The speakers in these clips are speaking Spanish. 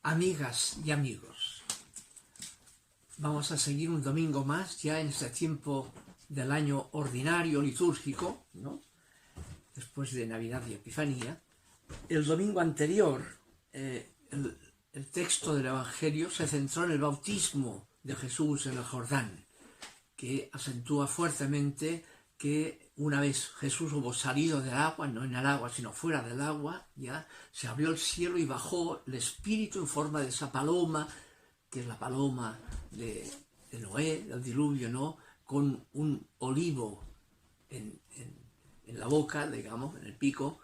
Amigas y amigos, vamos a seguir un domingo más ya en este tiempo del año ordinario litúrgico, ¿no? Después de Navidad y Epifanía. El domingo anterior, el texto del Evangelio se centró en el bautismo de Jesús en el Jordán, que acentúa fuertemente que una vez Jesús hubo salido del agua, no en el agua, sino fuera del agua, ya se abrió el cielo y bajó el Espíritu en forma de esa paloma, que es la paloma de Noé, del diluvio, ¿no? Con un olivo en la boca, digamos, en el pico,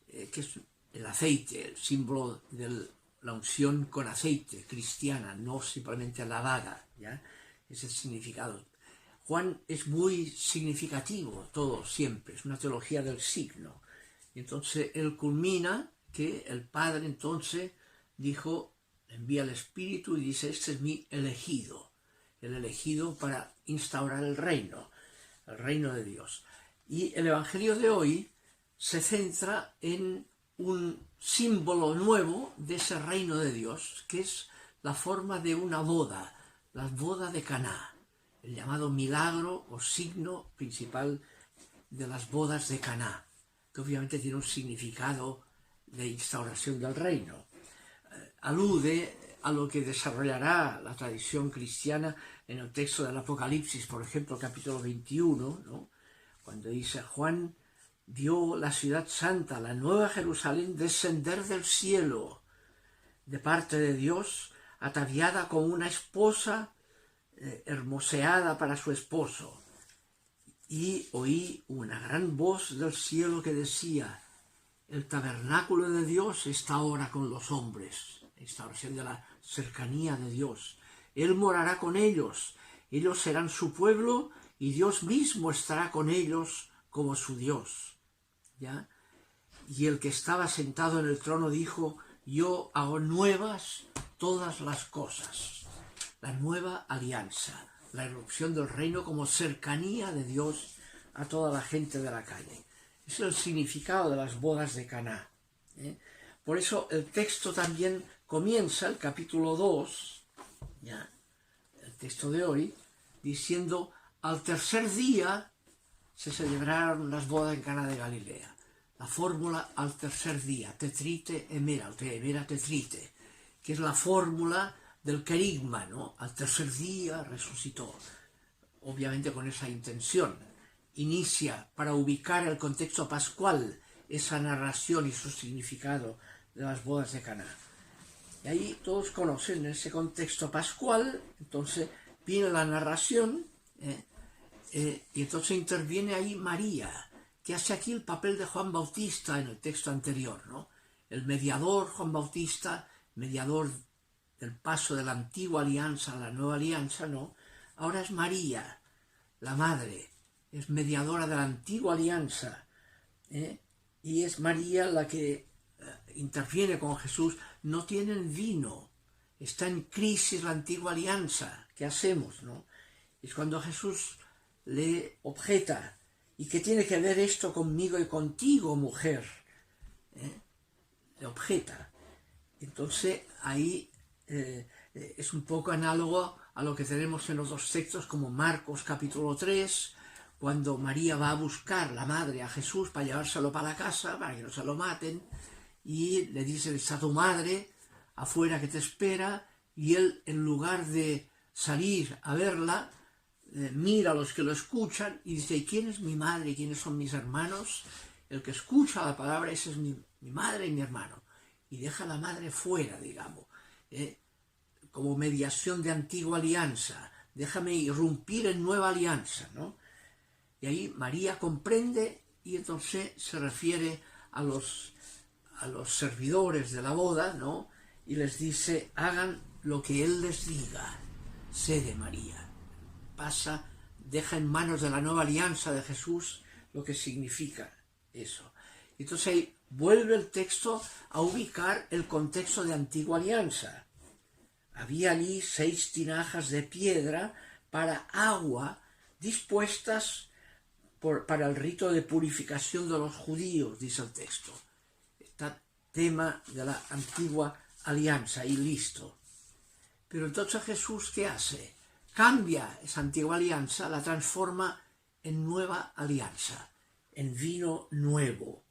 que es el aceite, el símbolo de la unción con aceite cristiana, no simplemente la daga, ¿ya? Ese es el significado. Juan es muy significativo, todo siempre, es una teología del signo. Y entonces él culmina que el Padre entonces dijo, envía el Espíritu y dice, este es mi elegido, el elegido para instaurar el reino de Dios. Y el Evangelio de hoy se centra en un símbolo nuevo de ese reino de Dios, que es la forma de una boda, la boda de Caná. El llamado milagro o signo principal de las bodas de Caná, que obviamente tiene un significado de instauración del reino. Alude a lo que desarrollará la tradición cristiana en el texto del Apocalipsis, por ejemplo, capítulo 21, ¿no? Cuando dice, Juan vio la ciudad santa, la nueva Jerusalén, descender del cielo, de parte de Dios, ataviada como una esposa, hermoseada para su esposo, y oí una gran voz del cielo que decía, el tabernáculo de Dios está ahora con los hombres, la instauración de la cercanía de Dios. Él morará con ellos, ellos serán su pueblo y Dios mismo estará con ellos como su Dios. ¿Ya? Y el que estaba sentado en el trono dijo, yo hago nuevas todas las cosas. La nueva alianza, la irrupción del reino como cercanía de Dios a toda la gente de la calle. Ese es el significado de las bodas de Caná. Por eso el texto también comienza, el capítulo 2, ¿ya? El texto de hoy, diciendo, al tercer día se celebraron las bodas en Caná de Galilea. La fórmula al tercer día, tetrite emera, emera tetrite, que es la fórmula del querigma, ¿no? Al tercer día resucitó, obviamente con esa intención. Inicia para ubicar el contexto pascual, esa narración y su significado de las bodas de Caná. Y ahí todos conocen ese contexto pascual, entonces viene la narración, y entonces interviene ahí María, que hace aquí el papel de Juan Bautista en el texto anterior, ¿no? El mediador Juan Bautista, mediador del paso de la antigua alianza a la nueva alianza, no. Ahora es María, la madre, es mediadora de la antigua alianza, y es María la que interviene con Jesús. No tienen vino, está en crisis la antigua alianza. ¿Qué hacemos, no? Es cuando Jesús le objeta, ¿y qué tiene que ver esto conmigo y contigo, mujer? Le objeta. Entonces ahí es un poco análogo a lo que tenemos en los dos textos como Marcos capítulo 3, cuando María va a buscar la madre a Jesús para llevárselo para la casa, para que no se lo maten, y le dice, está tu madre afuera que te espera, y él en lugar de salir a verla, mira a los que lo escuchan y dice, ¿y quién es mi madre y quiénes son mis hermanos? El que escucha la palabra, ese es mi madre y mi hermano, y deja a la madre fuera, digamos, como mediación de antigua alianza, déjame irrumpir en nueva alianza, ¿no? Y ahí María comprende y entonces se refiere a los servidores de la boda, ¿no? Y les dice, hagan lo que él les diga, cede María, pasa, deja en manos de la nueva alianza de Jesús lo que significa eso. Entonces ahí vuelve el texto a ubicar el contexto de antigua alianza. Había allí 6 tinajas de piedra para agua dispuestas para el rito de purificación de los judíos, dice el texto. Este tema de la antigua alianza y listo. Pero entonces Jesús, ¿qué hace? Cambia esa antigua alianza, la transforma en nueva alianza, en vino nuevo,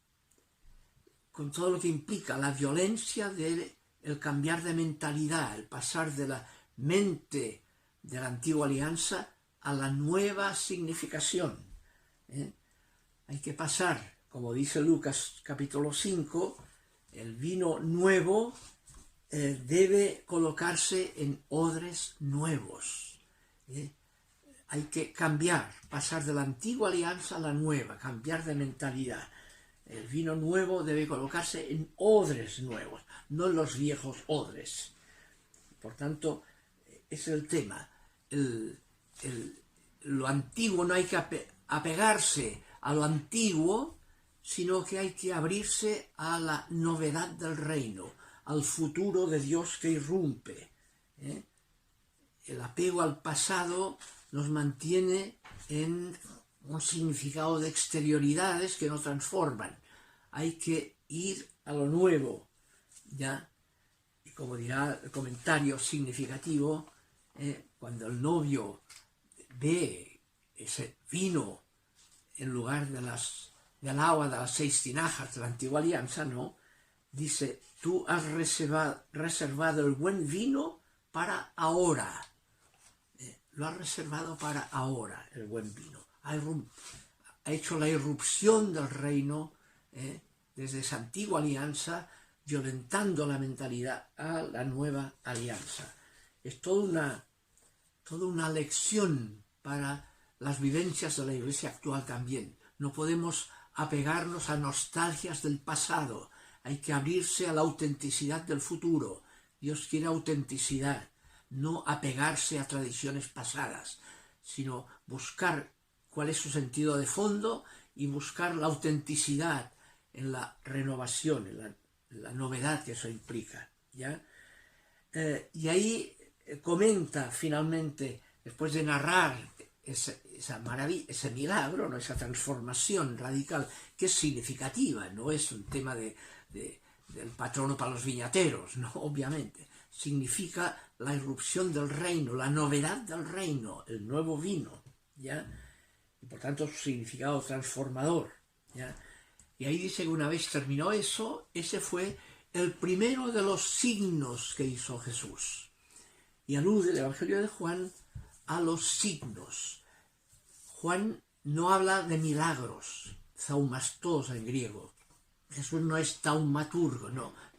con todo lo que implica la violencia del cambiar de mentalidad, el pasar de la mente de la antigua alianza a la nueva significación. Hay que pasar, como dice Lucas capítulo 5, el vino nuevo debe colocarse en odres nuevos. Hay que cambiar, pasar de la antigua alianza a la nueva, cambiar de mentalidad. El vino nuevo debe colocarse en odres nuevos, no en los viejos odres. Por tanto, ese es el tema. Lo antiguo no hay que apegarse a lo antiguo, sino que hay que abrirse a la novedad del reino, al futuro de Dios que irrumpe. El apego al pasado nos mantiene en un significado de exterioridades que nos transforman. Hay que ir a lo nuevo, ¿ya? Y como dirá el comentario significativo, cuando el novio ve ese vino en lugar del agua de las 6 tinajas de la antigua alianza, ¿no? Dice, tú has reservado el buen vino para ahora. Lo has reservado para ahora, el buen vino. Ha hecho la irrupción del reino desde esa antigua alianza, violentando la mentalidad a la nueva alianza. Es toda una lección para las vivencias de la Iglesia actual también. No podemos apegarnos a nostalgias del pasado. Hay que abrirse a la autenticidad del futuro. Dios quiere autenticidad, no apegarse a tradiciones pasadas, sino buscar cuál es su sentido de fondo y buscar la autenticidad en la renovación, en la novedad que eso implica, ¿ya? Y ahí comenta finalmente, después de narrar esa maravilla, ese milagro, ¿no? Esa transformación radical, que es significativa, no es un tema del patrono para los viñateros, no, obviamente. Significa la irrupción del reino, la novedad del reino, el nuevo vino, ¿ya? Y por tanto su significado transformador, ¿ya? Y ahí dice que una vez terminó eso, ese fue el primero de los signos que hizo Jesús. Y alude el Evangelio de Juan a los signos. Juan no habla de milagros, thaumastos en griego. Jesús no es taumaturgo,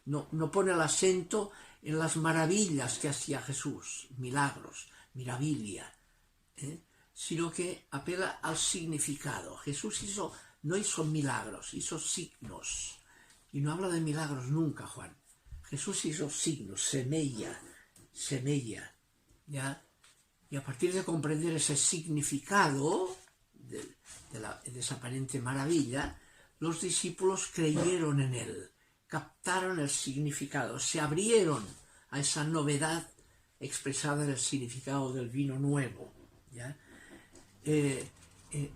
no pone el acento en las maravillas que hacía Jesús, milagros, mirabilia, sino que apela al significado. Jesús no hizo milagros, hizo signos. Y no habla de milagros nunca, Juan. Jesús hizo signos, semella, ¿ya? Y a partir de comprender ese significado de esa aparente maravilla, los discípulos creyeron en él, captaron el significado, se abrieron a esa novedad expresada en el significado del vino nuevo, ¿ya?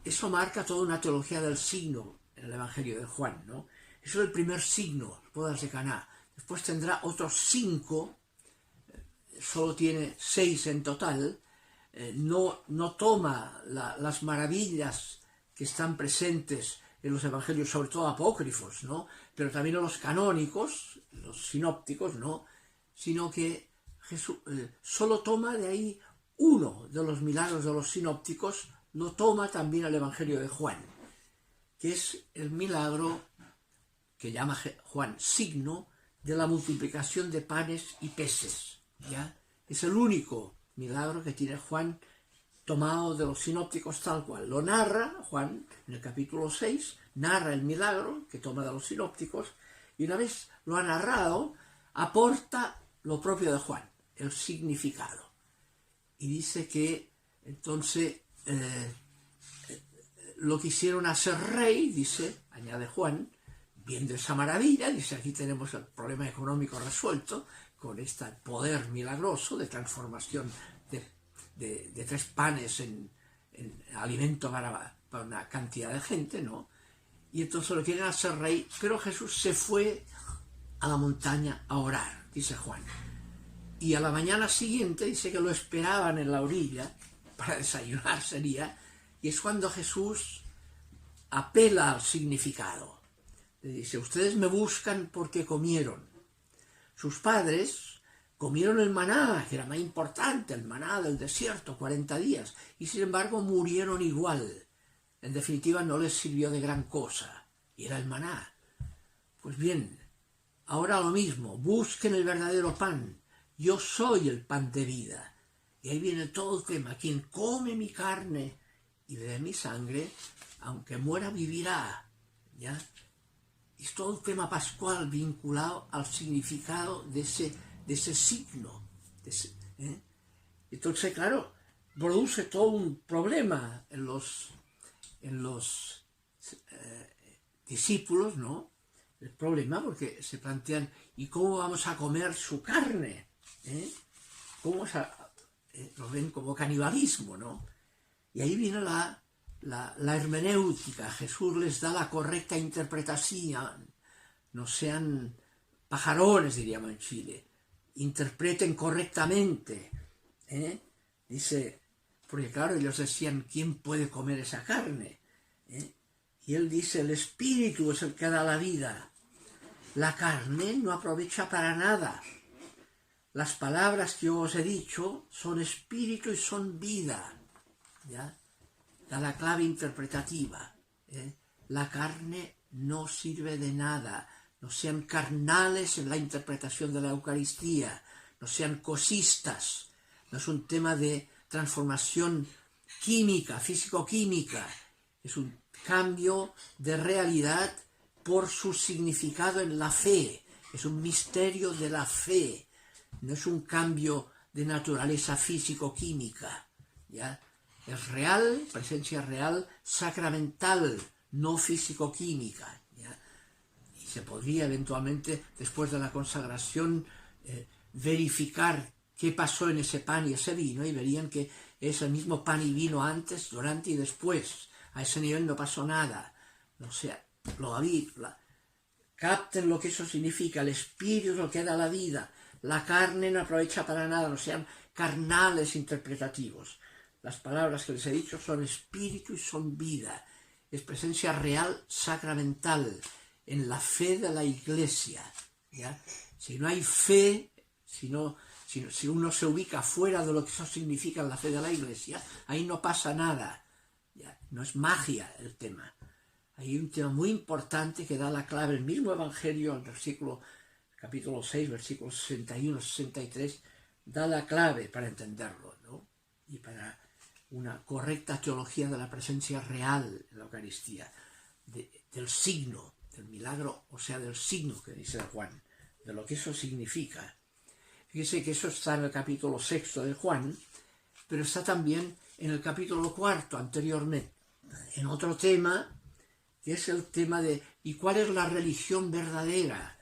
Eso marca toda una teología del signo en el Evangelio de Juan, ¿no? Eso es el primer signo, las bodas de Caná. Después tendrá otros 5, solo tiene 6 en total. No toma las maravillas que están presentes en los evangelios, sobre todo apócrifos, ¿no? Pero también en los canónicos, los sinópticos, ¿no? Sino que Jesús solo toma de ahí uno de los milagros de los sinópticos, lo toma también el Evangelio de Juan, que es el milagro que llama Juan signo de la multiplicación de panes y peces, ¿ya? Es el único milagro que tiene Juan tomado de los sinópticos tal cual. Lo narra Juan en el capítulo 6, narra el milagro que toma de los sinópticos, y una vez lo ha narrado, aporta lo propio de Juan, el significado. Y dice que entonces lo quisieron hacer rey, dice, añade Juan, viendo esa maravilla, dice, aquí tenemos el problema económico resuelto, con este poder milagroso de transformación de 3 panes en alimento para una cantidad de gente, ¿no? Y entonces lo quieren hacer rey, pero Jesús se fue a la montaña a orar. dice Juan. Y a la mañana siguiente dice que lo esperaban en la orilla, para desayunar sería, y es cuando Jesús apela al significado. Le dice, ustedes me buscan porque comieron. Sus padres comieron el maná, que era más importante, el maná del desierto, 40 días, y sin embargo murieron igual. En definitiva no les sirvió de gran cosa, y era el maná. Pues bien, ahora lo mismo, busquen el verdadero pan. Yo soy el pan de vida. Y ahí viene todo el tema. Quien come mi carne y bebe mi sangre, aunque muera, vivirá. ¿Ya? Es todo el tema pascual vinculado al significado de ese signo. Entonces, claro, produce todo un problema en los discípulos, ¿no? El problema porque se plantean, ¿y cómo vamos a comer su carne? ¿Cómo lo ven como canibalismo, ¿no? Y ahí viene la hermenéutica. Jesús les da la correcta interpretación. No sean pajarones, diríamos en Chile. Interpreten correctamente. Dice, porque claro, ellos decían, ¿quién puede comer esa carne? Y él dice, el espíritu es el que da la vida. La carne no aprovecha para nada. Las palabras que yo os he dicho son espíritu y son vida. ¿Ya? Da la clave interpretativa. La carne no sirve de nada. No sean carnales en la interpretación de la Eucaristía. No sean cosistas. No es un tema de transformación química, físico-química. Es un cambio de realidad por su significado en la fe. Es un misterio de la fe. No es un cambio de naturaleza físico-química. ¿Ya? Es real, presencia real, sacramental, no físico-química. ¿Ya? Y se podría eventualmente, después de la consagración, verificar qué pasó en ese pan y ese vino, y verían que es el mismo pan y vino antes, durante y después. A ese nivel no pasó nada. O sea, capten lo que eso significa. El espíritu es lo que da la vida. La carne no aprovecha para nada, no sean carnales interpretativos. Las palabras que les he dicho son espíritu y son vida. Es presencia real, sacramental, en la fe de la Iglesia. ¿Ya? Si no hay fe, si uno se ubica fuera de lo que eso significa en la fe de la Iglesia, ahí no pasa nada. ¿Ya? No es magia el tema. Hay un tema muy importante que da la clave, el mismo Evangelio, el capítulo 6, versículos 61-63, da la clave para entenderlo, ¿no? Y para una correcta teología de la presencia real en la Eucaristía, del signo, del milagro, o sea, del signo que dice Juan, de lo que eso significa. Fíjese que eso está en el capítulo 6 de Juan, pero está también en el capítulo 4 anteriormente, en otro tema, que es el tema de ¿y cuál es la religión verdadera?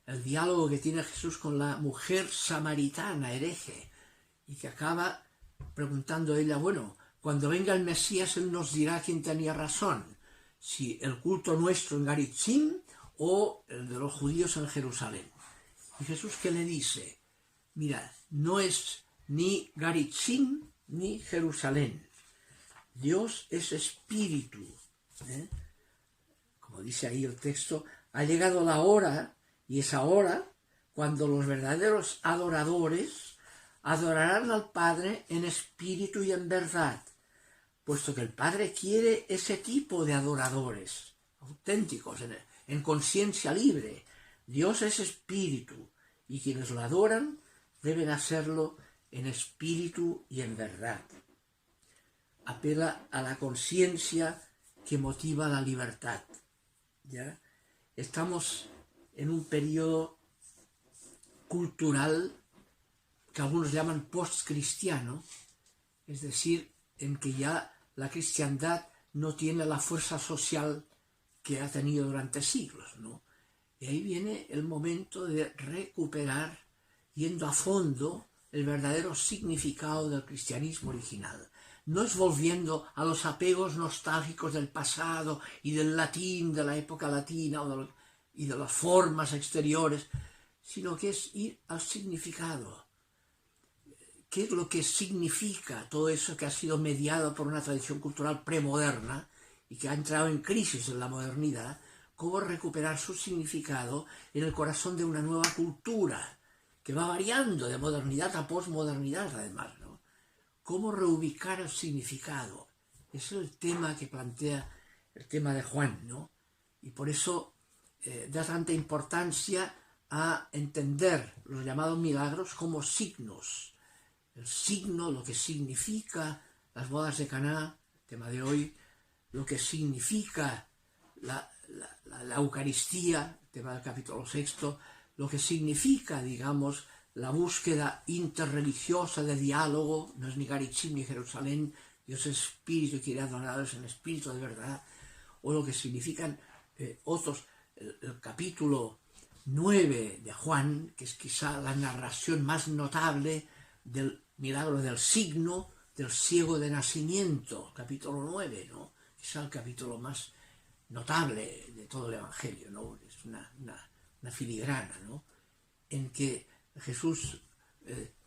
El diálogo que tiene Jesús con la mujer samaritana, hereje, y que acaba preguntando ella, bueno, cuando venga el Mesías, él nos dirá quién tenía razón, si el culto nuestro en Garitzim o el de los judíos en Jerusalén. Y Jesús, ¿qué le dice? Mira, no es ni Garitzim ni Jerusalén. Dios es espíritu. Como dice ahí el texto, ha llegado la hora, y es ahora cuando los verdaderos adoradores adorarán al Padre en espíritu y en verdad, puesto que el Padre quiere ese tipo de adoradores, auténticos, en conciencia libre. Dios es espíritu, y quienes lo adoran deben hacerlo en espíritu y en verdad. Apela a la conciencia que motiva la libertad. ¿Ya? Estamos en un periodo cultural que algunos llaman postcristiano, es decir, en que ya la cristiandad no tiene la fuerza social que ha tenido durante siglos, ¿no? Y ahí viene el momento de recuperar, yendo a fondo, el verdadero significado del cristianismo original. No es volviendo a los apegos nostálgicos del pasado y del latín, de la época latina y de las formas exteriores, sino que es ir al significado. ¿Qué es lo que significa todo eso que ha sido mediado por una tradición cultural premoderna y que ha entrado en crisis en la modernidad? ¿Cómo recuperar su significado en el corazón de una nueva cultura que va variando de modernidad a posmodernidad, además, ¿no? ¿Cómo reubicar el significado? Ese es el tema que plantea el tema de Juan, ¿no? Y por eso da tanta importancia a entender los llamados milagros como signos. El signo, lo que significa las bodas de Caná, tema de hoy, lo que significa la Eucaristía, tema del capítulo 6, lo que significa, digamos, la búsqueda interreligiosa de diálogo, no es ni Garichim ni Jerusalén, Dios es espíritu y quiere adoraros en espíritu de verdad, o lo que significan otros, el capítulo 9 de Juan, que es quizá la narración más notable del milagro del signo del ciego de nacimiento, capítulo 9, ¿no? Quizá el capítulo más notable de todo el Evangelio, ¿no? Es una filigrana, ¿no? En que Jesús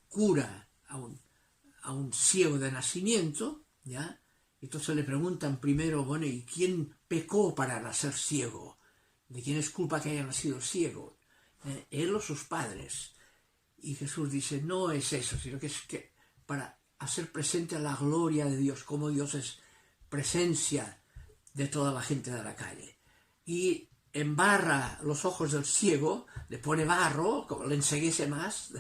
cura a un ciego de nacimiento, ¿ya? Entonces le preguntan primero, bueno, ¿y quién pecó para nacer ciego? ¿De quién es culpa que haya nacido ciego? ¿Él o sus padres? Y Jesús dice, no es eso, sino que es que para hacer presente la gloria de Dios, como Dios es presencia de toda la gente de la calle. Y embarra los ojos del ciego, le pone barro, como le enseguece más,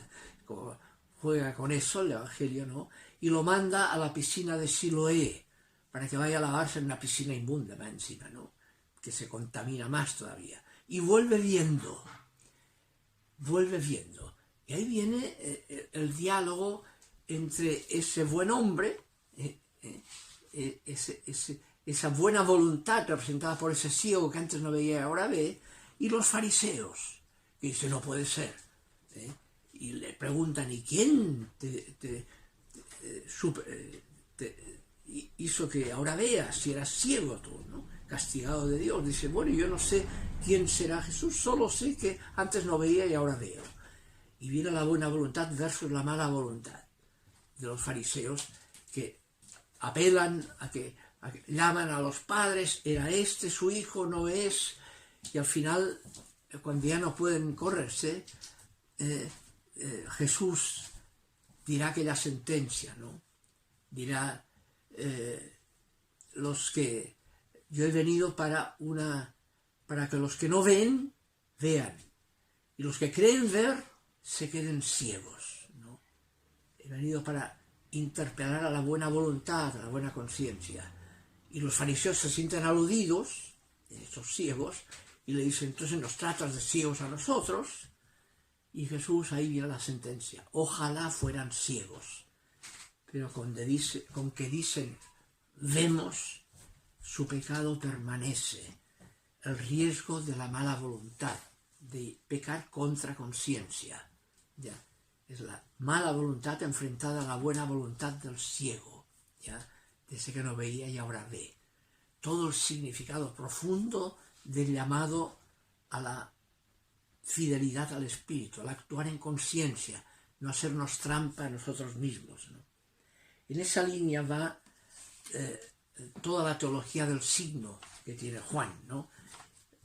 como juega con eso el Evangelio, ¿no? Y lo manda a la piscina de Siloé, para que vaya a lavarse en una piscina inmunda más encima, ¿no? Que se contamina más todavía. Y vuelve viendo. Y ahí viene el diálogo entre ese buen hombre, esa buena voluntad representada por ese ciego que antes no veía y ahora ve, y los fariseos, que dicen, no puede ser. Y le preguntan, ¿y quién te hizo que ahora veas si eras ciego tú, ¿no? Castigado de Dios? Dice, bueno, yo no sé quién será Jesús, solo sé que antes no veía y ahora veo. Y viene la buena voluntad versus la mala voluntad de los fariseos, que apelan a que llaman a los padres, era este su hijo, no es, y al final, cuando ya no pueden correrse, Jesús dirá aquella sentencia, ¿no? Dirá, los que yo he venido para que los que no ven, vean, y los que creen ver, se queden ciegos, ¿no? He venido para interpelar a la buena voluntad, a la buena conciencia. Y los fariseos se sienten aludidos, esos ciegos, y le dicen, entonces nos tratas de ciegos a nosotros. Y Jesús, ahí viene la sentencia, ojalá fueran ciegos, pero con que dicen, vemos, su pecado permanece. El riesgo de la mala voluntad, de pecar contra conciencia. Ya, es la mala voluntad enfrentada a la buena voluntad del ciego, ya, desde que no veía y ahora ve. Todo el significado profundo del llamado a la fidelidad al Espíritu, al actuar en conciencia, no hacernos trampa a nosotros mismos, ¿no? En esa línea va toda la teología del signo que tiene Juan, ¿no?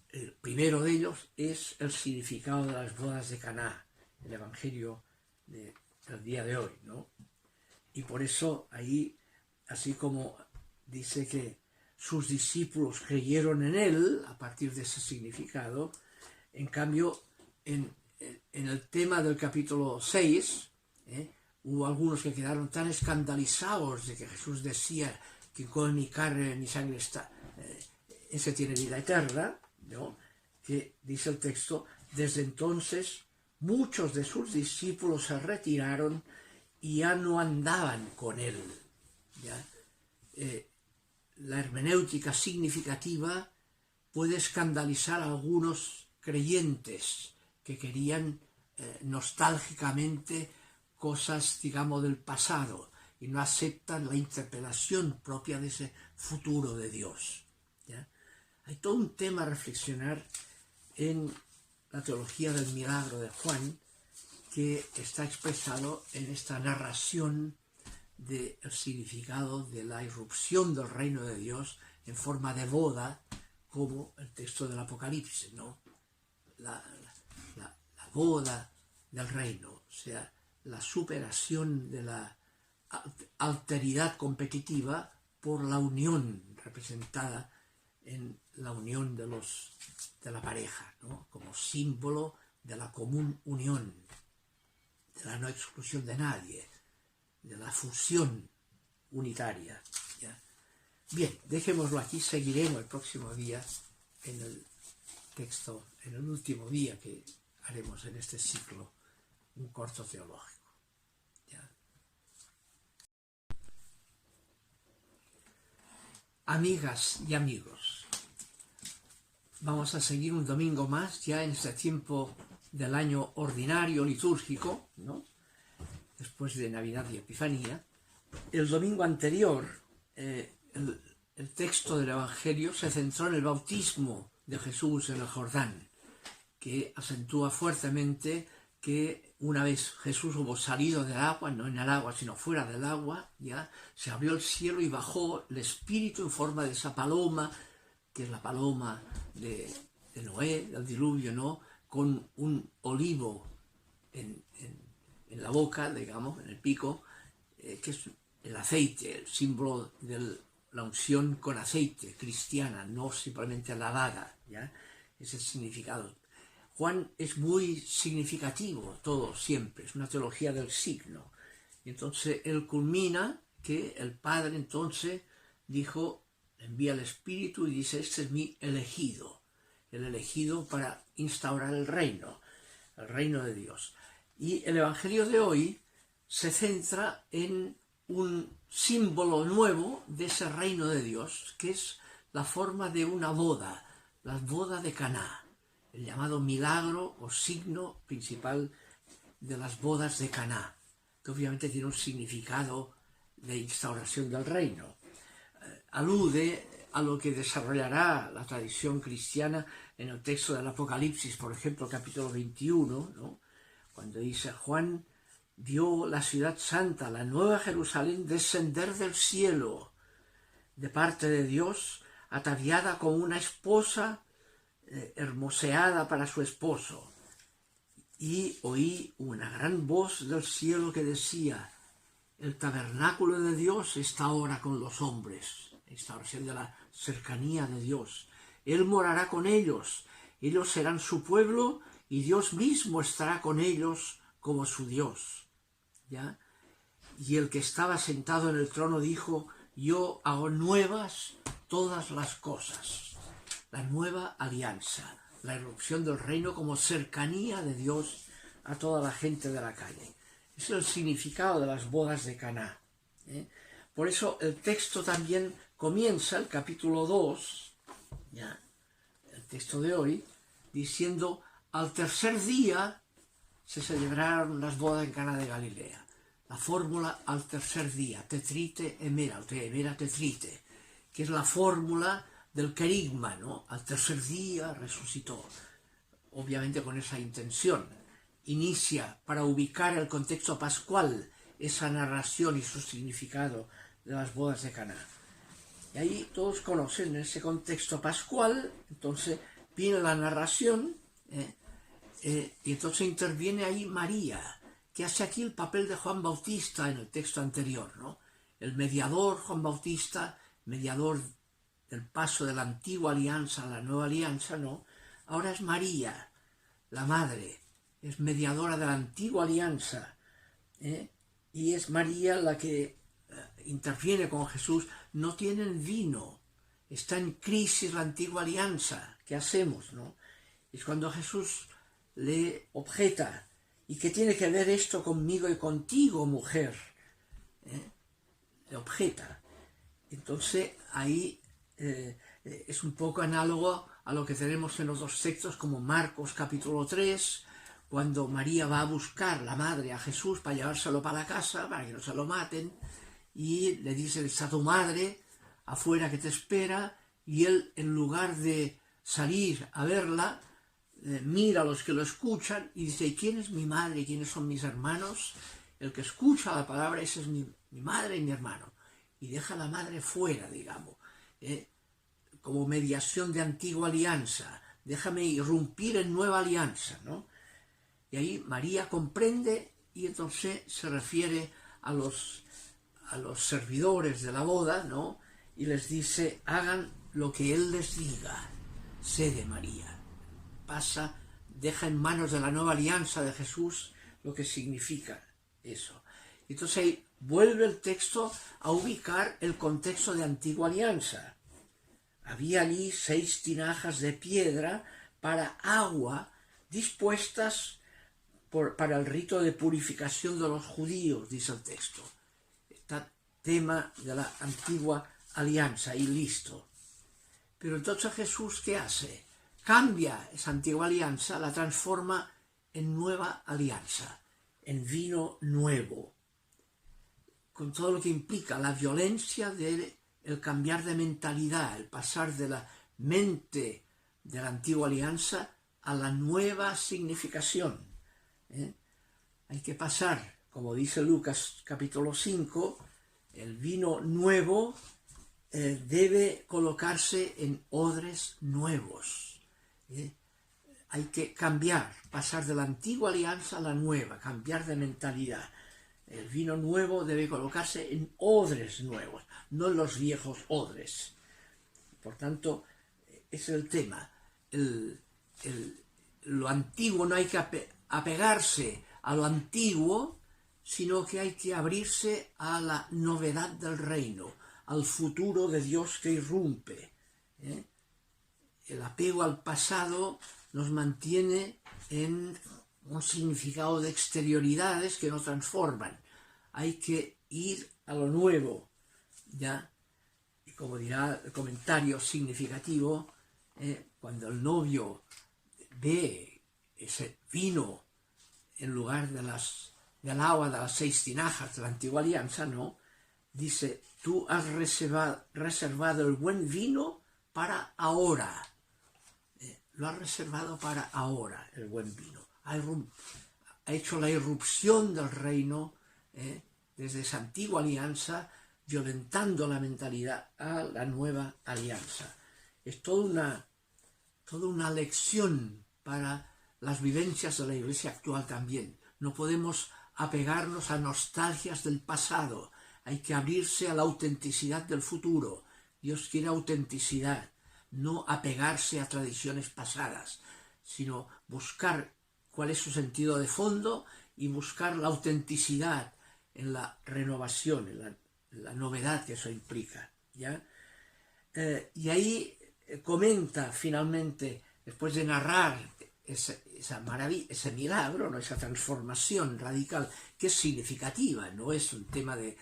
El primero de ellos es el significado de las bodas de Caná, el Evangelio del día de hoy, ¿no? Y por eso ahí, así como dice que sus discípulos creyeron en él, a partir de ese significado, en cambio, en el tema del capítulo 6, hubo algunos que quedaron tan escandalizados de que Jesús decía que con mi carne, mi sangre está, ese tiene vida eterna, ¿no? Que dice el texto, desde entonces muchos de sus discípulos se retiraron y ya no andaban con él, ¿ya? La hermenéutica significativa puede escandalizar a algunos creyentes que querían nostálgicamente cosas, digamos, del pasado y no aceptan la interpelación propia de ese futuro de Dios, ¿ya? Hay todo un tema a reflexionar en la teología del milagro de Juan, que está expresado en esta narración del significado de la irrupción del reino de Dios en forma de boda, como el texto del Apocalipsis, ¿no? La boda del reino, o sea, la superación de la alteridad competitiva por la unión representada en la unión de la pareja, ¿no? Como símbolo de la común unión, de la no exclusión de nadie, de la fusión unitaria, ¿ya? Bien, dejémoslo aquí, seguiremos el próximo día en el texto, en el último día que haremos en este ciclo, un corto teológico, ¿ya? Amigas y amigos, vamos a seguir un domingo más ya en este tiempo del año ordinario litúrgico, ¿no? Después de Navidad y Epifanía. El domingo anterior, el texto del Evangelio se centró en el bautismo de Jesús en el Jordán, que acentúa fuertemente que una vez Jesús hubo salido del agua, no en el agua, sino fuera del agua, ya se abrió el cielo y bajó el Espíritu en forma de esa paloma, que es la paloma de Noé, del diluvio, ¿no? Con un olivo en la boca, digamos, en el pico, que es el aceite, el símbolo de la unción con aceite cristiana, no simplemente la daga, ¿ya? Ese es el significado. Juan es muy significativo, todo siempre, es una teología del signo. Y entonces él culmina que el Padre entonces dijo, envía el Espíritu y dice, este es mi elegido, el elegido para instaurar el reino de Dios. Y el Evangelio de hoy se centra en un símbolo nuevo de ese reino de Dios, que es la forma de una boda, la boda de Caná, el llamado milagro o signo principal de las bodas de Caná, que obviamente tiene un significado de instauración del reino. Alude a lo que desarrollará la tradición cristiana en el texto del Apocalipsis, por ejemplo, capítulo 21, ¿no? Cuando dice, Juan vio la ciudad santa, la nueva Jerusalén, descender del cielo, de parte de Dios, ataviada como una esposa hermoseada para su esposo. Y oí una gran voz del cielo que decía, el tabernáculo de Dios está ahora con los hombres, instauración de la cercanía de Dios. Él morará con ellos, ellos serán su pueblo y Dios mismo estará con ellos como su Dios, ¿ya? Y el que estaba sentado en el trono dijo, yo hago nuevas todas las cosas. La nueva alianza, la irrupción del reino como cercanía de Dios a toda la gente de la calle. Ese es el significado de las bodas de Caná, ¿eh? Por eso el texto también comienza, el capítulo 2, ¿ya? El texto de hoy, diciendo, al tercer día se celebraron las bodas en Caná de Galilea. La fórmula al tercer día, tetrite emera, o te emera tetrite, que es la fórmula del querigma, ¿no? Al tercer día resucitó, obviamente con esa intención. Inicia para ubicar el contexto pascual esa narración y su significado de las bodas de Caná. Y ahí todos conocen ese contexto pascual, entonces viene la narración, y entonces interviene ahí María, que hace aquí el papel de Juan Bautista en el texto anterior, ¿no? El mediador Juan Bautista, mediador del paso de la antigua alianza a la nueva alianza, ¿no? Ahora es María, la madre, es mediadora de la antigua alianza, y es María la que interviene con Jesús. No tienen vino, está en crisis la antigua alianza, ¿qué hacemos, no? Es cuando Jesús le objeta, ¿y qué tiene que ver esto conmigo y contigo, mujer? Le objeta. Entonces ahí es un poco análogo a lo que tenemos en los dos textos, como Marcos capítulo 3, cuando María va a buscar, la madre, a Jesús para llevárselo para la casa, para que no se lo maten, y le dice, está tu madre afuera que te espera, y él, en lugar de salir a verla, mira a los que lo escuchan y dice, ¿quién es mi madre y quiénes son mis hermanos? El que escucha la palabra, ese es mi madre y mi hermano. Y deja a la madre fuera, digamos, como mediación de antigua alianza. Déjame irrumpir en nueva alianza, ¿no? Y ahí María comprende y entonces se refiere a los servidores de la boda, ¿no? Y les dice, hagan lo que Él les diga. Sé de María. Deja en manos de la nueva alianza de Jesús lo que significa eso. Entonces ahí vuelve el texto a ubicar el contexto de antigua alianza. Había allí 6 tinajas de piedra para agua dispuestas para el rito de purificación de los judíos, dice el texto. Está tema de la antigua alianza y listo. Pero entonces Jesús, ¿qué hace? Cambia esa antigua alianza, la transforma en nueva alianza, en vino nuevo, con todo lo que implica la violencia del cambiar de mentalidad, el pasar de la mente de la antigua alianza a la nueva significación. Hay que pasar, como dice Lucas capítulo 5, el vino nuevo debe colocarse en odres nuevos. Hay que cambiar, pasar de la antigua alianza a la nueva, cambiar de mentalidad. El vino nuevo debe colocarse en odres nuevos, no en los viejos odres. Por tanto, ese es el tema. Lo antiguo no hay que apegarse a lo antiguo, sino que hay que abrirse a la novedad del reino, al futuro de Dios que irrumpe. El apego al pasado nos mantiene en un significado de exterioridades que nos transforman. Hay que ir a lo nuevo, ¿ya? Y como dirá el comentario significativo, cuando el novio ve ese vino en lugar del agua de las 6 tinajas de la antigua alianza, ¿no? Dice, tú has reservado el buen vino para ahora. Lo ha reservado para ahora, el buen vino. Ha hecho la irrupción del reino desde esa antigua alianza, violentando la mentalidad a la nueva alianza. Es toda una lección para las vivencias de la Iglesia actual también. No podemos apegarnos a nostalgias del pasado. Hay que abrirse a la autenticidad del futuro. Dios quiere autenticidad, no apegarse a tradiciones pasadas, sino buscar cuál es su sentido de fondo y buscar la autenticidad en la renovación, en la novedad que eso implica, ¿ya? Y ahí comenta finalmente, después de narrar esa maravilla, ese milagro, ¿no? Esa transformación radical, que es significativa, no es un tema del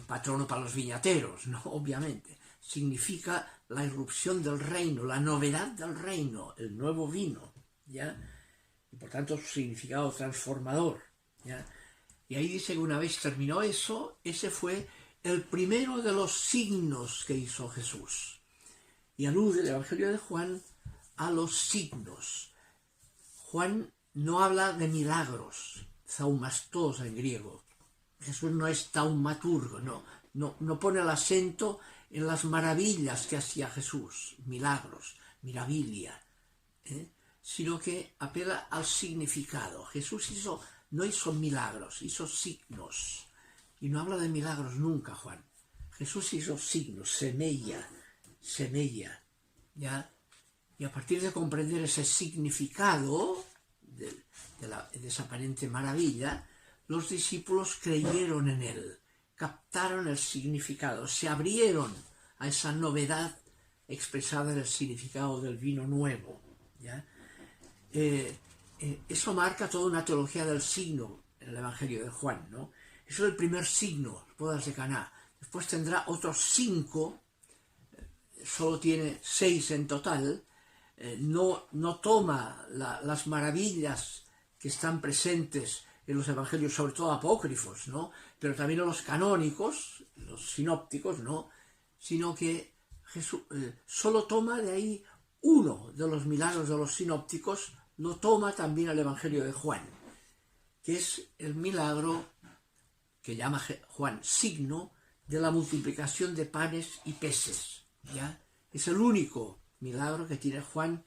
patrono para los viñateros, no, obviamente. Significa la irrupción del reino, la novedad del reino, el nuevo vino, ¿ya? Y por tanto su significado transformador, ¿ya? Y ahí dice que una vez terminó eso, ese fue el primero de los signos que hizo Jesús. Y alude el Evangelio de Juan a los signos. Juan no habla de milagros, thaumastos en griego. Jesús no es taumaturgo, no pone el acento en las maravillas que hacía Jesús, milagros, mirabilia, sino que apela al significado. Jesús no hizo milagros, hizo signos. Y no habla de milagros nunca, Juan. Jesús hizo signos, semella, ¿ya? Y a partir de comprender ese significado de esa aparente maravilla, los discípulos creyeron en él, captaron el significado, se abrieron a esa novedad expresada en el significado del vino nuevo, ¿ya? Eso marca toda una teología del signo en el Evangelio de Juan, ¿no? Eso es el primer signo, las bodas de Caná. Después tendrá otros 5, solo tiene 6 en total. No toma las maravillas que están presentes en los evangelios, sobre todo apócrifos, ¿no? Pero también en los canónicos, los sinópticos, ¿no? Sino que Jesús solo toma de ahí uno de los milagros de los sinópticos lo toma también el Evangelio de Juan, que es el milagro que llama Juan signo de la multiplicación de panes y peces. ¿Ya? Es el único milagro que tiene Juan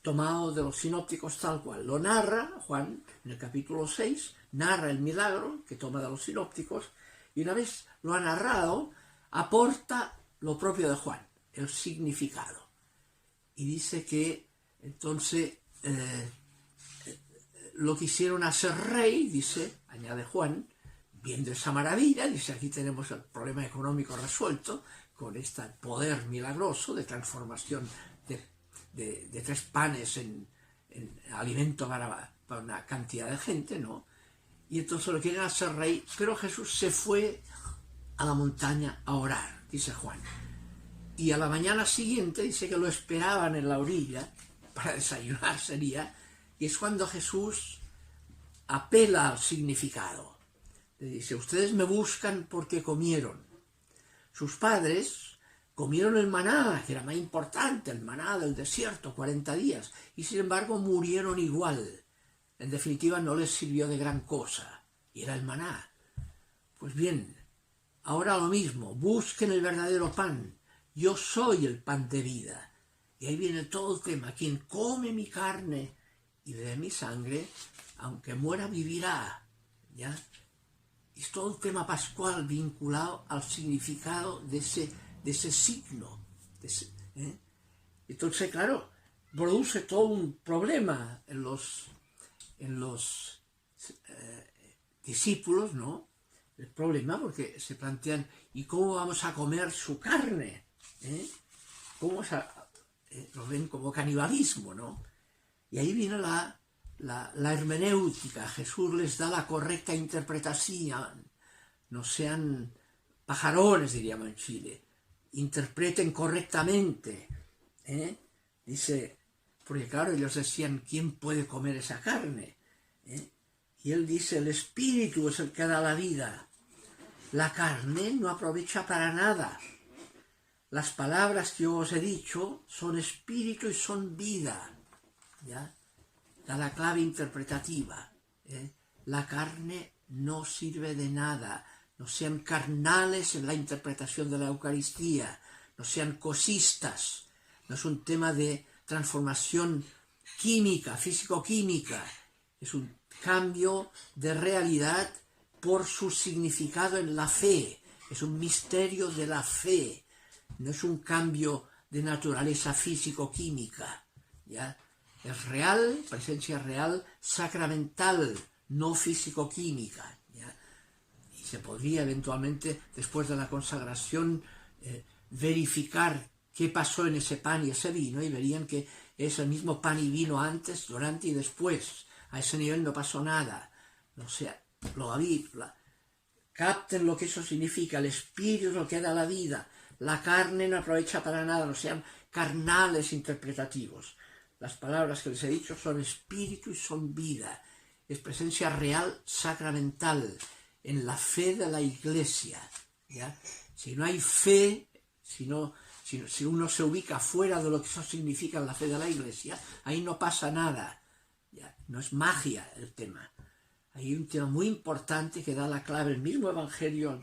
tomado de los sinópticos tal cual. Lo narra Juan en el capítulo 6, narra el milagro que toma de los sinópticos, y una vez lo ha narrado, aporta lo propio de Juan, el significado. Y dice que entonces lo quisieron hacer rey, dice, añade Juan, viendo esa maravilla, dice, aquí tenemos el problema económico resuelto, con este poder milagroso de transformación de 3 panes en alimento para una cantidad de gente, ¿no? Y entonces lo quieren hacer rey, pero Jesús se fue a la montaña a orar, dice Juan. Y a la mañana siguiente dice que lo esperaban en la orilla, para desayunar sería, y es cuando Jesús apela al significado. Le dice, ustedes me buscan porque comieron. Sus padres comieron el maná, que era más importante, el maná del desierto, 40 días, y sin embargo murieron igual. En definitiva no les sirvió de gran cosa, y era el maná. Pues bien, ahora lo mismo, busquen el verdadero pan. Yo soy el pan de vida. Y ahí viene todo el tema. Quien come mi carne y bebe mi sangre, aunque muera, vivirá. ¿Ya? Es todo el tema pascual vinculado al significado de ese signo. Entonces, claro, produce todo un problema en los discípulos, ¿no? El problema porque se plantean, ¿y cómo vamos a comer su carne? ¿Cómo lo ven como canibalismo, ¿no? Y ahí viene la hermenéutica. Jesús les da la correcta interpretación. No sean pajarones, diríamos en Chile. Interpreten correctamente. Dice, porque claro, ellos decían, ¿quién puede comer esa carne? Y él dice, el espíritu es el que da la vida. La carne no aprovecha para nada. Las palabras que yo os he dicho son espíritu y son vida. ¿Ya? Da la clave interpretativa. La carne no sirve de nada. No sean carnales en la interpretación de la Eucaristía. No sean cosistas. No es un tema de transformación química, físico-química. Es un cambio de realidad por su significado en la fe. Es un misterio de la fe. No es un cambio de naturaleza físico-química. ¿Ya? Es real, presencia real, sacramental, no físico-química. ¿Ya? Y se podría eventualmente, después de la consagración, verificar qué pasó en ese pan y ese vino, y verían que es el mismo pan y vino antes, durante y después. A ese nivel no pasó nada. O sea, capten lo que eso significa. El espíritu es lo que da la vida. La carne no aprovecha para nada. No sean carnales interpretativos. Las palabras que les he dicho son espíritu y son vida. Es presencia real, sacramental, en la fe de la Iglesia. ¿Ya? Si no hay fe, si uno se ubica fuera de lo que eso significa en la fe de la Iglesia, ahí no pasa nada. ¿Ya? No es magia el tema. Hay un tema muy importante que da la clave, el mismo Evangelio, el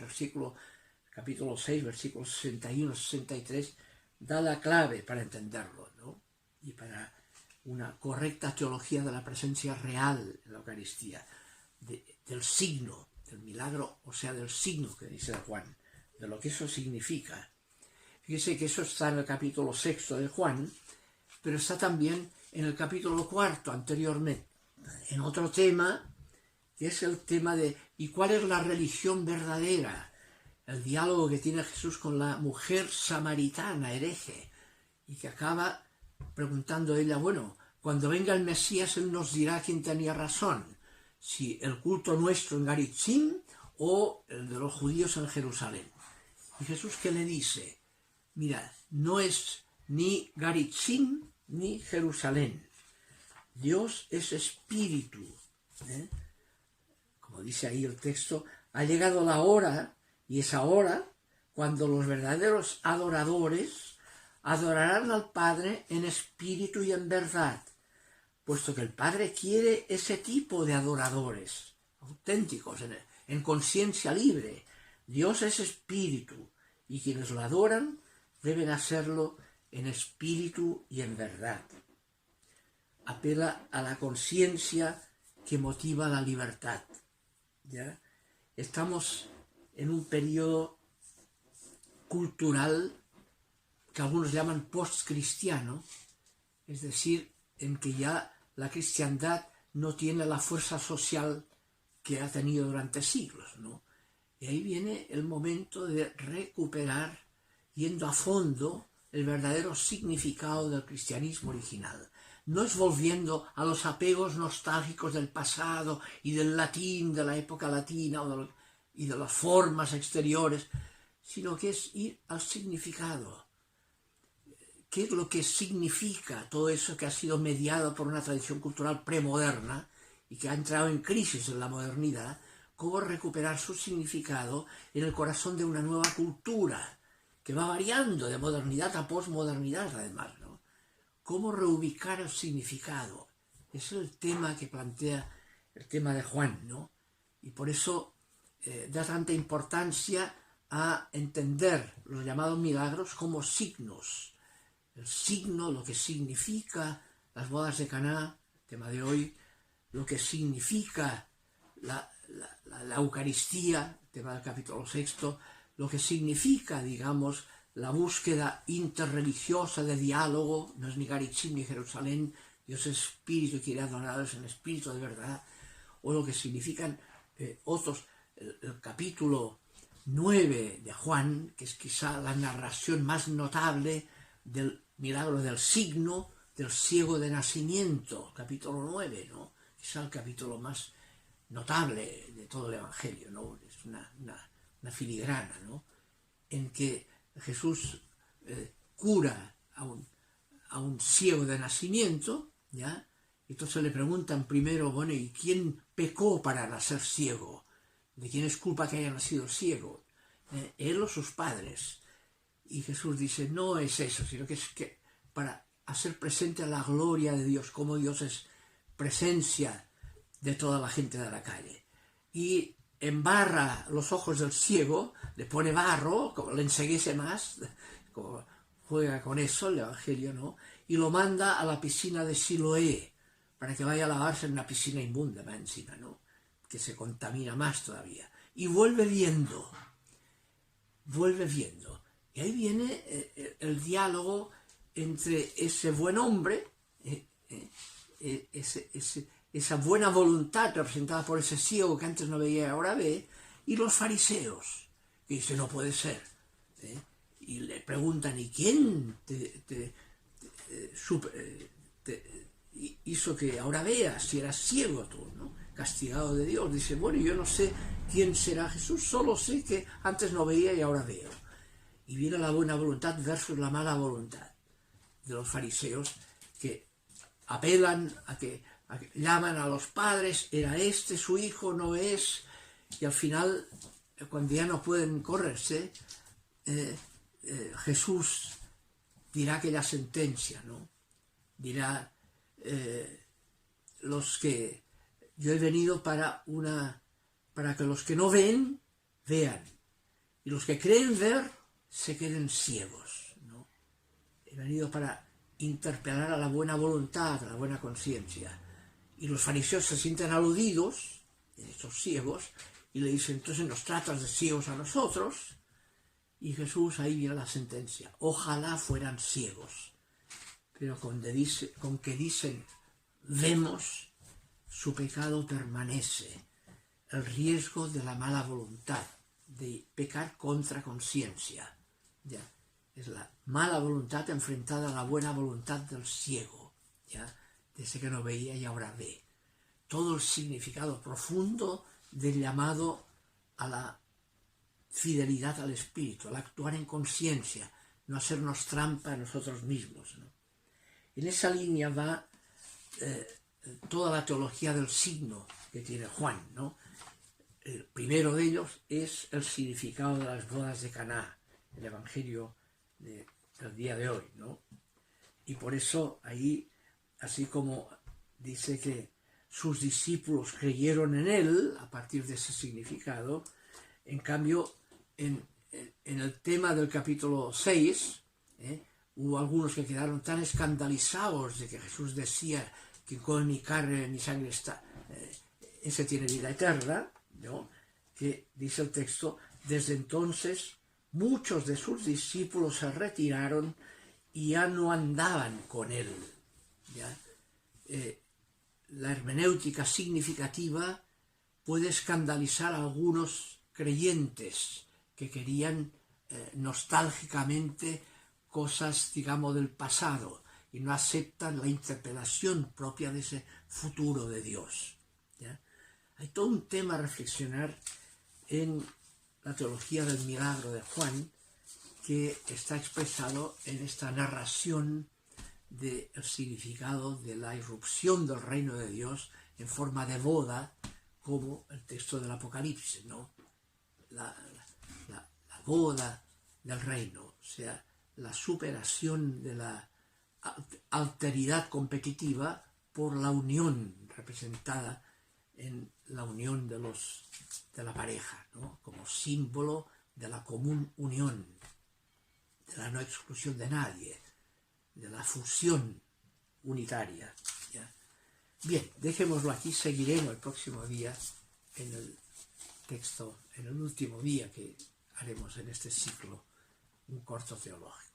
capítulo 6, versículos 61-63, da la clave para entenderlo, ¿no? Y para una correcta teología de la presencia real en la Eucaristía, del signo, del milagro, o sea, del signo que dice Juan, de lo que eso significa. Fíjese que eso está en el capítulo 6 de Juan, pero está también en el capítulo 4 anteriormente, en otro tema, que es el tema de ¿y cuál es la religión verdadera? El diálogo que tiene Jesús con la mujer samaritana, hereje, y que acaba preguntando a ella, bueno, cuando venga el Mesías, él nos dirá quién tenía razón, si el culto nuestro en Garitzim o el de los judíos en Jerusalén. Y Jesús, ¿qué le dice? Mira, no es ni Garitzim ni Jerusalén. Dios es espíritu. Como dice ahí el texto, ha llegado la hora, y es ahora cuando los verdaderos adoradores adorarán al Padre en espíritu y en verdad, puesto que el Padre quiere ese tipo de adoradores, auténticos, en conciencia libre. Dios es espíritu, y quienes lo adoran deben hacerlo en espíritu y en verdad. Apela a la conciencia que motiva la libertad. ¿Ya? Estamos en un periodo cultural que algunos llaman postcristiano, es decir, en que ya la cristiandad no tiene la fuerza social que ha tenido durante siglos, ¿no? Y ahí viene el momento de recuperar, yendo a fondo, el verdadero significado del cristianismo original. No es volviendo a los apegos nostálgicos del pasado y del latín, de la época latina y de las formas exteriores, sino que es ir al significado. ¿Qué es lo que significa todo eso que ha sido mediado por una tradición cultural premoderna y que ha entrado en crisis en la modernidad? ¿Cómo recuperar su significado en el corazón de una nueva cultura que va variando de modernidad a posmodernidad, además, ¿no? ¿Cómo reubicar el significado? Ese es el tema que plantea el tema de Juan, ¿no? Y por eso da tanta importancia a entender los llamados milagros como signos. El signo, lo que significa las bodas de Caná, tema de hoy, lo que significa la Eucaristía, tema del capítulo 6, lo que significa, digamos, la búsqueda interreligiosa de diálogo, no es ni Garichim ni Jerusalén, Dios es espíritu y quiere adorarlos en espíritu de verdad, o lo que significan otros, el capítulo 9 de Juan, que es quizá la narración más notable del milagro del signo del ciego de nacimiento, capítulo 9, ¿no? Quizá el capítulo más notable de todo el Evangelio, ¿no? Es una filigrana, ¿no? En que Jesús cura a un ciego de nacimiento, ¿ya? Entonces le preguntan primero, bueno, ¿y quién pecó para nacer ciego? ¿De quién es culpa que haya nacido ciego? ¿Él o sus padres? Y Jesús dice, no es eso, sino que es que para hacer presente la gloria de Dios, como Dios es presencia de toda la gente de la calle. Y embarra los ojos del ciego, le pone barro, como le enseguece más, como juega con eso el Evangelio, ¿no? Y lo manda a la piscina de Siloé, para que vaya a lavarse en una piscina inmunda más encima, ¿no? Que se contamina más todavía. Y vuelve viendo. Y ahí viene el diálogo entre ese buen hombre, esa buena voluntad representada por ese ciego que antes no veía y ahora ve, y los fariseos, que dice, no puede ser. Y le preguntan, ¿y quién te hizo que ahora veas si eras ciego tú, ¿no? Castigado de Dios? Dice, bueno, yo no sé quién será Jesús, solo sé que antes no veía y ahora veo. Y viene la buena voluntad versus la mala voluntad de los fariseos, que apelan a que llaman a los padres, era este su hijo, no es, y al final, cuando ya no pueden correrse, Jesús dirá aquella sentencia, ¿no? Dirá, yo he venido para que los que no ven, vean, y los que creen ver, se queden ciegos, ¿no? He venido para interpelar a la buena voluntad, a la buena conciencia. Y los fariseos se sienten aludidos, estos ciegos, y le dicen, entonces nos tratas de ciegos a nosotros. Y Jesús, ahí viene la sentencia, ojalá fueran ciegos, pero con que dicen, vemos, su pecado permanece. El riesgo de la mala voluntad, de pecar contra conciencia. ¿Ya? Es la mala voluntad enfrentada a la buena voluntad del ciego, ¿ya? De ese que no veía y ahora ve. Todo el significado profundo del llamado a la fidelidad al Espíritu, al actuar en conciencia, no hacernos trampa a nosotros mismos, ¿no? En esa línea va toda la teología del signo que tiene Juan, ¿no? El primero de ellos es el significado de las bodas de Caná, el Evangelio de el día de hoy, ¿no? Y por eso ahí, así como dice que sus discípulos creyeron en él, a partir de ese significado, en cambio, en el tema del capítulo 6, hubo algunos que quedaron tan escandalizados de que Jesús decía que con mi carne, mi sangre está, ese tiene vida eterna, ¿no? Que dice el texto, desde entonces muchos de sus discípulos se retiraron y ya no andaban con él. ¿Ya? La hermenéutica significativa puede escandalizar a algunos creyentes que querían nostálgicamente cosas, digamos, del pasado y no aceptan la interpretación propia de ese futuro de Dios. ¿Ya? Hay todo un tema a reflexionar en la teología del milagro de Juan, que está expresado en esta narración del significado de la irrupción del reino de Dios en forma de boda, como el texto del Apocalipsis, ¿no? La boda del reino, o sea, la superación de la alteridad competitiva por la unión representada en la unión de la pareja, ¿no? Como símbolo de la común unión, de la no exclusión de nadie, de la fusión unitaria. ¿Ya? Bien, dejémoslo aquí, seguiremos el próximo día en el texto, en el último día que haremos en este ciclo, un corto teológico.